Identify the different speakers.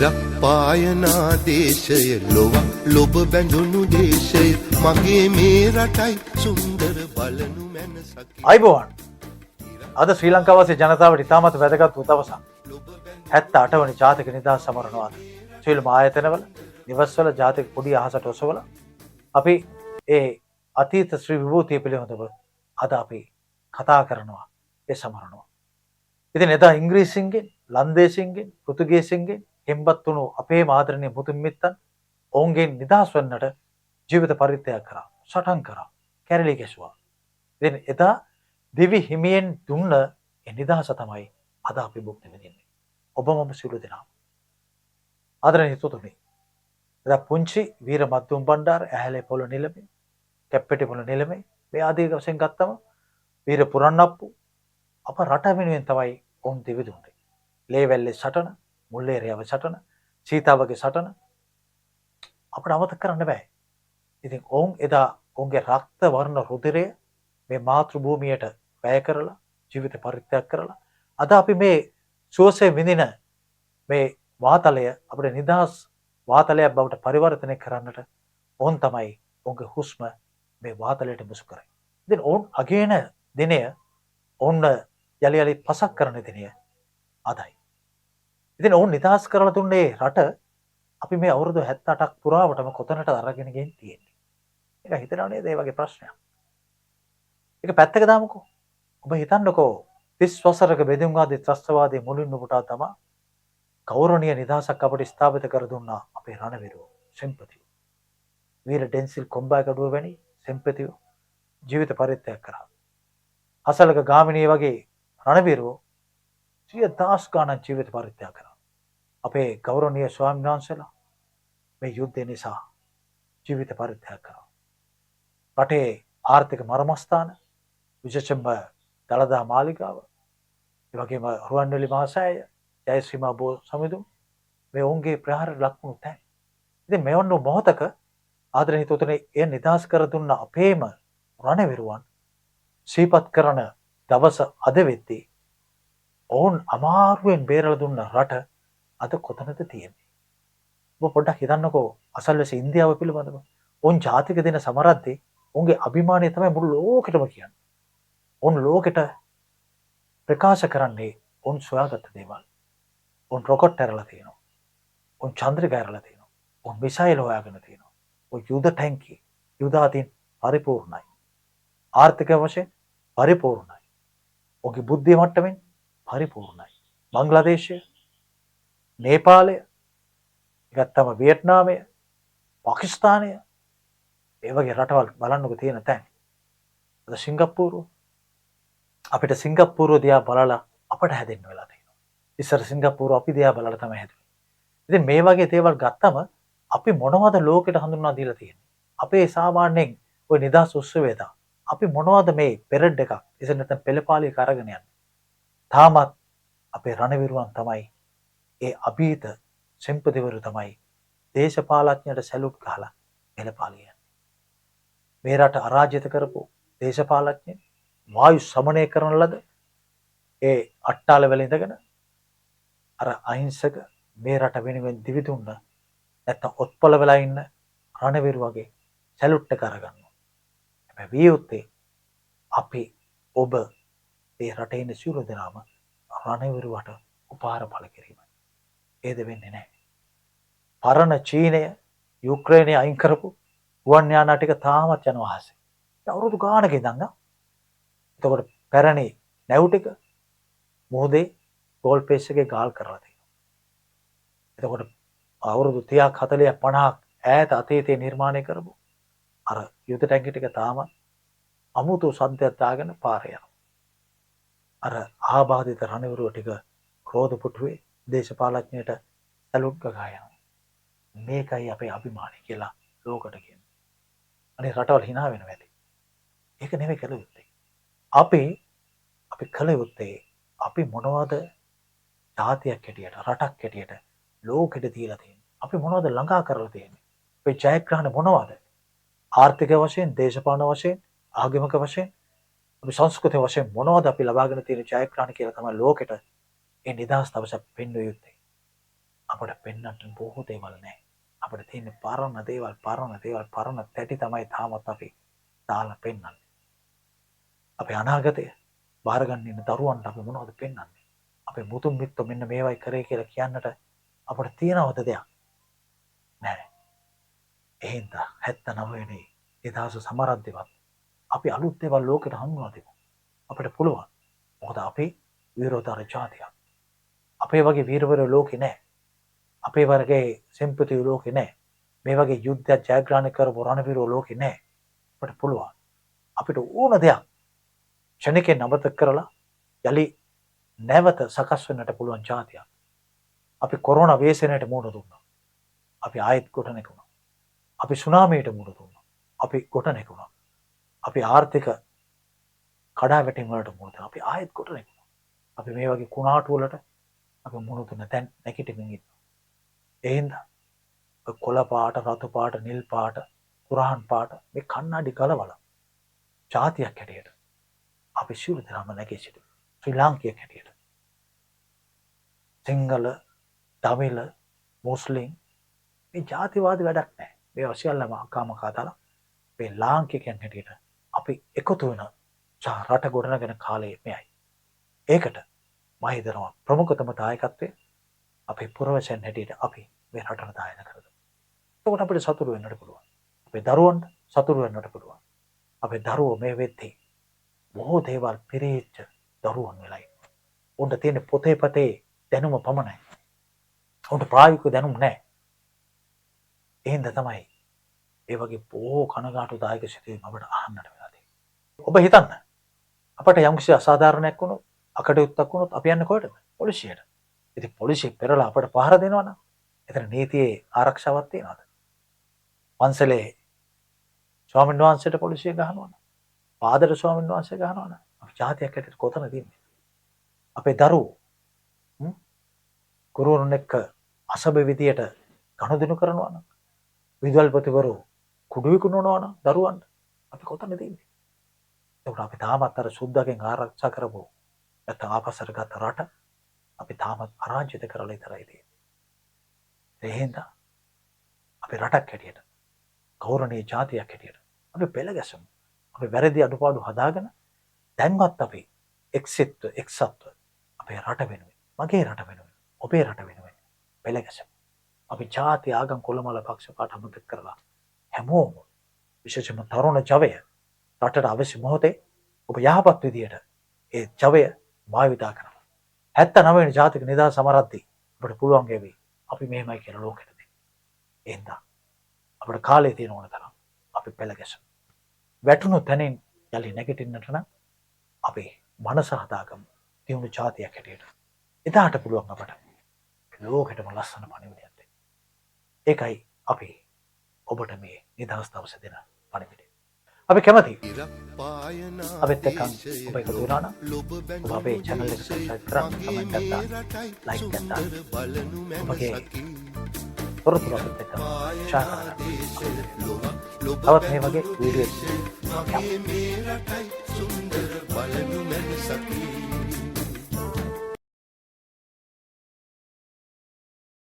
Speaker 1: ඉරක් පායනා දේශය ලොව ලොබ බැඳුණු දේශය මගේ මේ රටයි සුන්දර බලනු මැනසකි.
Speaker 2: අයිබෝවන් අද ශ්‍රී ලංකාවාසී ජනතාවට ඉතාමත් වැදගත් උදවසක් 78 වනි ජාතික නිදහස් සමරනවාද සියලුම ආයතනවල නිවස්වල ජාතික කොඩිය අහසට ඔසවලා අපි ඒ අතීත ශ්‍රී විභූතිය පිළිබඳව අද අපි කතා කරනවා ඒ සමරනවා. ඉතින් එදා ඉංග්‍රීසින්ගෙන් ලන්දේසින්ගෙන් පෘතුගීසින්ගෙන් හෙම්බත් වුණු අපේ ආදරණීය මුතුන් මිත්තන් ඔවුන්ගෙන් නිදහස් වන්නට ජීවිත පරිත්‍යාග කරා, සටන් කරා, කැරලි ගැසුවා. ඉතින් එදා දිවි හිමියෙන් දුන්න ඒ නිදහස තමයි අද අපි භුක්ති විඳින්නේ. ඔබ මම සියලු දෙනා. ආදරණීය හිතතුනි. එදා පුංචි වීර මද්දුම් බණ්ඩාර ඇහැලේ පොළ නිලමේ, කැප්පෙටි පොළ නිලමේ මේ ආදී වශයෙන් ගත්තම වීර පුරන්නප්පු අප රට වෙනුවෙන් තමයි ඔවුන් දිවි දුන්නේ. ලේවැල්ලේ සටන, මුල්ලේරියාව සටන, සීතාවගේ සටන අපිට අමතක කරන්න බෑ. ඉතින් ඔවුන් එදා ඔවුන්ගේ රක්ත වර්ණ රුධිරය මේ මාතෘ භූමියට වැය කරලා ජීවිත පරිත්‍යාග කරලා අද අපි මේ සුවසේ විඳින මේ වාතලය අපේ නිදහස් වාතලයක් බවට පරිවර්තනය කරන්නට ඔවුන් තමයි ඔවුන්ගේ හුස්ම මේ වාතලයට මුසු කරේ. ඉතින් ඔවුන් අගයන දිනය ඔවුන් යලි යලි පසක් කරන දිනය අදයි. ඉතින් ඔවුන් නිදහස් කරලා දුන්නේ රට අපි මේ අවුරුදු 78ක් පුරාවටම කොතනට අරගෙන ගෙන් තියෙන්නේ. ඒක හිතනවා නේද මේ වගේ ප්‍රශ්නයක්. ඒක පැත්තක දාමුකෝ. ඔබ හිතන්නකෝ 30 වසරක බෙදුම්වාදී ත්‍රස්තවාදී මුලින්ම පුටා තමා ගෞරවනීය නිදහසක් අපට ස්ථාපිත කර දුන්නා අපේ රණවිරුවෝ සෙන්පතිව. වීර ඩෙන්සිල් කොම්බාකඩුව වැනි සෙන්පතිව ජීවිත පරිත්‍යාග කරා. අසලක ගාමිණී වගේ රණවිරුවෝ 100,000 ගණන් ජීවිත පරිත්‍යාග කරා. අපේ ගෞරවනීය ස්වාමීන් වහන්සේලා මේ යුද්ධය නිසා ජීවිත පරිත්‍යාග කරා. රටේ ආර්ථික මර්මස්ථාන විශේෂයෙන්ම දළදා මාලිගාව, ඒ වගේම රුවන්වැලි මහසෑය, ජයශ්‍රීමා බෝ සමිඳුන් මේ ඔවුන්ගේ ප්‍රහාරයට ලක් වුණු තැන්. ඉතින් මෙවන් මොහොතක ආදරණීය හිතවතුනි එය නිදහස් කර දුන්න අපේම රණවිරුවන් සිහිපත් කරන දවස අද වෙද්දී ඔවුන් අමාරුවෙන් බේරලා දුන්න රට අද කොතනද තියෙන්නේ? ඔබ පොඩ්ඩක් හිතන්නකෝ අසල්වැසි ඉන්දියාව පිළිබඳව. ඔවුන් ජාතික දින සමරද්දී ඔවුන්ගේ අභිමානය තමයි මුළු ලෝකෙටම කියන්නේ. ඔවුන් ලෝකෙට ප්‍රකාශ කරන්නේ ඔවුන් සොයාගත්ත දේවල්. ඔවුන් රොකට් ඇරලා තියෙනවා. ඔවුන් චන්ද්‍රිකා ඇරලා තියෙනවා. ඔවුන් මිසයිල් හොයාගෙන තියෙනවා. ඔවුන් යුද ටැංකි, යුද අතින් පරිපූර්ණයි. ආර්ථික වශයෙන් පරිපූර්ණයි. ඔවුන්ගේ බුද්ධිය මට්ටමින් පරිපූර්ණයි. බංග්ලාදේශය, නේපාලය, ගත්තම වියට්නාමය, පාකිස්තානය ඒ වගේ රටවල් බලන්නකෝ තියෙන තැන්. අද සිංගප්පූරුව අපිට සිංගප්පූරුව දිහා බලලා අපට හැදෙන්න වෙලා තියෙනවා. ඉස්සර සිංගප්පූරුව අපි දිහා බලලා තමයි හැදුවේ. ඉතින් මේ වගේ දේවල් ගත්තම අපි මොනවද ලෝකෙට හඳුන්වා දීලා තියෙන්නේ? අපේ සාමාන්‍යයෙන් ওই නිදහස් උත්සවයේදී අපි මොනවද මේ පෙරඩ් එකක් ඉතින් නැත්නම් පෙළපාලියක අරගෙන යන්නේ? තාමත් අපේ රණවිරුවන් තමයි ඒ අභීත සෙන්පතිවරු තමයි දේශපාලඥයට සැලුට් ගහලා පෙළපාලිය. මේ රට අරාජිත කරපු දේශපාලඥයන් වායු සමනය කරන ලද ඒ අට්ටාල වල ඉඳගෙන අර අහිංසක මේ රට වෙනුවෙන් දිවි දුන්න නැත්නම් ඔත්පල වෙලා ඉන්න රණවිරු වගේ සැලුට් එක අරගන්නවා. හැබැයි වියුත්තේ අපි ඔබ මේ රටේ ඉන්න සියලු දෙනාම රණවිරුවට උපහාර පළ කිරීමයි. ඒද වෙන්නේ නැහැ. පරණ චීනය යුක්‍රේනය අයින් කරපු ගුවන් යානා ටික තාමත් යනවා අහසේ. අවුරුදු ගානක ඉඳන් එතකොට පැරණි නැව් ටික මොහොතේ ගෝල් පේස් එකේ ගාල් කරලා තියෙනවා. එතකොට අවුරුදු 30ක් 40ක් 50ක් ඈත අතීතයේ නිර්මාණය කරපු අර යුද ටැංකි ටික තාම අමුතු සද්දයක් දාගෙන පාරේ යනවා. අර ආබාධිත රණවිරුව ටික ක්‍රෝධ පුටුවේ දේශපාලඥයට සැලුට් ගහනවා. මේකයි අපේ අභිමානය කියලා ලෝකට කියන්නේ. අනේ රටවල් hina වෙනවා ඇති. ඒක නෙමෙයි කළ යුත්තේ. අපි කළ යුත්තේ අපි මොනවද ජාතියක් හැටියට රටක් හැටියට ලෝකෙට දීලා තියෙන්නේ? අපි මොනවද ළඟා කරලා තියෙන්නේ? අපේ ජයග්‍රහණ මොනවද? ආර්ථික වශයෙන්, දේශපාලන වශයෙන්, ආගමික වශයෙන්, අපි සංස්කෘතික වශයෙන් මොනවද අපි ලබාගෙන තියෙන ජයග්‍රහණ කියලා තමයි ලෝකෙට ඒ නිදහස් දවස පෙන්වුවේ යුත්තේ. අපට පෙන්වන්න බොහෝ දේවල් නැහැ. අපිට තියෙන පරණ දේවල් තැටි තමයි තාමත් අපි දාලා පෙන්වන්නේ. අපේ අනාගතය බාර ගන්න ඉන්න දරුවන්ට අපි මොනවද පෙන්වන්නේ? අපේ මුතුන් මිත්තෝ මෙන්න මේවයි කරේ කියලා කියන්නට අපිට තියනවද දෙයක්? නැහැ. එහෙනම් 79 වෙනි 2000 සමරද්දේවත් අපි අලුත් දේවල් ලෝකෙට හඳුන්වා දෙමු. අපිට පුළුවන්. මොකද අපි විරෝධාර ජාතියක්. අපේ වගේ වීරවරයෝ ලෝකේ නැහැ. අපේ වර්ගයේ සෙම්පතියෝ ලෝකේ නැහැ. මේ වගේ යුද්ධයක් ජයග්‍රහණය කරපු රණවීරයෝ ලෝකේ නැහැ. අපිට පුළුවන්. අපිට ඕන දෙයක් ක්ෂණිකේ නවත කරලා යලි නැවත සකස් වෙන්නට පුළුවන් ජාතියක්. අපි කොරෝනා ව්‍යසනයට මුහුණ දුන්නා. අපි ආයෙත් ගොඩ නැගුණා. අපි සුනාමියට මුහුණ දුන්නා. අපි ගොඩ නැගුණා. අපි ආර්ථික කඩාවැටීම් වලට මුහුණ දුන්නා. අපි ආයෙත් ගොඩ නැගුණා. අපි මේ වගේ කුණාටු වලට අපි මුහුණ දුන්න දැන් නැගිටින්න ඉන්නවා. ඒ හින්දා කොළ පාට, රතු පාට, නිල් පාට, කුරහන් පාට මේ කණ්ණාඩි ගලවලා ජාතියක් හැටියට අපි සියලු දෙනාම නැගී සිටිමු. ශ්‍රී ලාංකිකයෙක් හැටියට. සිංහල, තමිල, මුස්ලිම් මේ ජාතිවාදී වැඩක් නැහැ. මේ සියල්ලම අකාම කතාලා මේ ලාංකිකයන් හැටියට අපි එකතු වෙන රට ගොඩනගෙන කාලේ මෙයයි. ඒකට මම හිතනවා ප්‍රමුඛතම දායකත්වය අපේ පුරවැසියන් හැටියට අපි මේ රටට දායක කරගමු. එතකොට අපිට සතුටු වෙන්නට පුළුවන්. අපේ දරුවන්ට සතුටු වෙන්නට පුළුවන්. අපේ දරුවෝ මේ වෙද්දී බොහෝ දේවල් පිළිච්ච දරුවන් වෙලා ඉන්නවා. උන්ට තියෙන පොතේ දැනුම පමණයි. උන්ට ප්‍රායෝගික දැනුම නැහැ. එහෙනම් තමයි ඒ වගේ බොහෝ කනගාටුදායක සිදුවීම් අපිට අහන්නට වෙලා තියෙන්නේ. ඔබ හිතන්න අපට යම්කිසි අසාධාරණයක් වුණොත්, අකටයුත්තක් වුණොත් අපි යන්නේ කොහෙටද? පොලිසියට. ඉතින් පොලිසිය පෙරලා අපට පහර දෙනවා නම් එතන නීතියේ ආරක්ෂාවක් තියනවාද? පන්සලේ ස්වාමීන් වහන්සේට පොලිසිය ගහනවා නම්, පාදර ස්වාමීන් වහන්සේ ගහනවා නම් අපි ජාතියක් හැටියට කොතනද ඉන්නේ? අපේ දරුවෝ ගුරුවරුන් එක්ක අසභ්‍ය විදියට ගනුදෙනු කරනවා නම්, විදුහල්පතිවරු කුඩු විකුණනවා නම් දරුවන්ට අපි කොතනද ඉන්නේ? ඒකට අපි තාමත් අර සුද්දාගෙන් ආරක්ෂා කරපො නැත්නම් ආපස්සට ගත්ත රට අපි තාමත් අරාජිත කරලා ඉතරයි තියෙන්නේ. ඒ හින්දා අපි රටක් හැටියට, ගෞරවනීය ජාතියක් හැටියට අපි පෙළ ගැසමු. අපි වැරදි අඩුපාඩු හදාගෙන දැන්වත් අපි එක්සත්ව අපේ රට වෙනුවෙන්, මගේ රට වෙනුවෙන්, ඔබේ රට වෙනුවෙන් පෙළ ගැසමු. අපි ජාති ආගම් කුලමල පක්ෂපාත අමතක කරලා හැමෝම විශේෂයෙන්ම තරුණ ජවය රටට අවශ්‍ය මොහොතේ ඔබ යහපත් විදියට ඒ ජවය භාවිතා කරනවා. 79 වෙනි ජාතික නිදහස් සමරද්දී අපිට පුළුවන් ගෙවි අපි මෙහෙමයි කියන ලෝකෙට දෙන්න. එහෙනම් අපිට කාලය තියෙන ඕන තරම් අපි පෙළ ගැසමු. වැටුණු තැනින් යලි නැගිටින්නට නම් අපි මනස හදාගමු. දියුණු ජාතියක් හැටියට. එදාට පුළුවන් අපට ලෝකෙටම ලස්සන පණිවිඩයක් දෙන්න. ඒකයි අපි ඔබට මේ නිදහස් දවසේ දෙන පණිවිඩය. අපි කැමති අපිත් එක්ක ඔබ එකතු වෙනවා නම් ඔබ අපේ channel එක subscribe කරන්න, comment එකක් දාන්න, like එකක් දාන්න. ඔබගේ තොරතුරු අපිත් එක්ක share කරන්න. තවත් මේ වගේ වීඩියෝ
Speaker 1: මගේ මේ රටයි සුන්දර බලනු මැනසකි.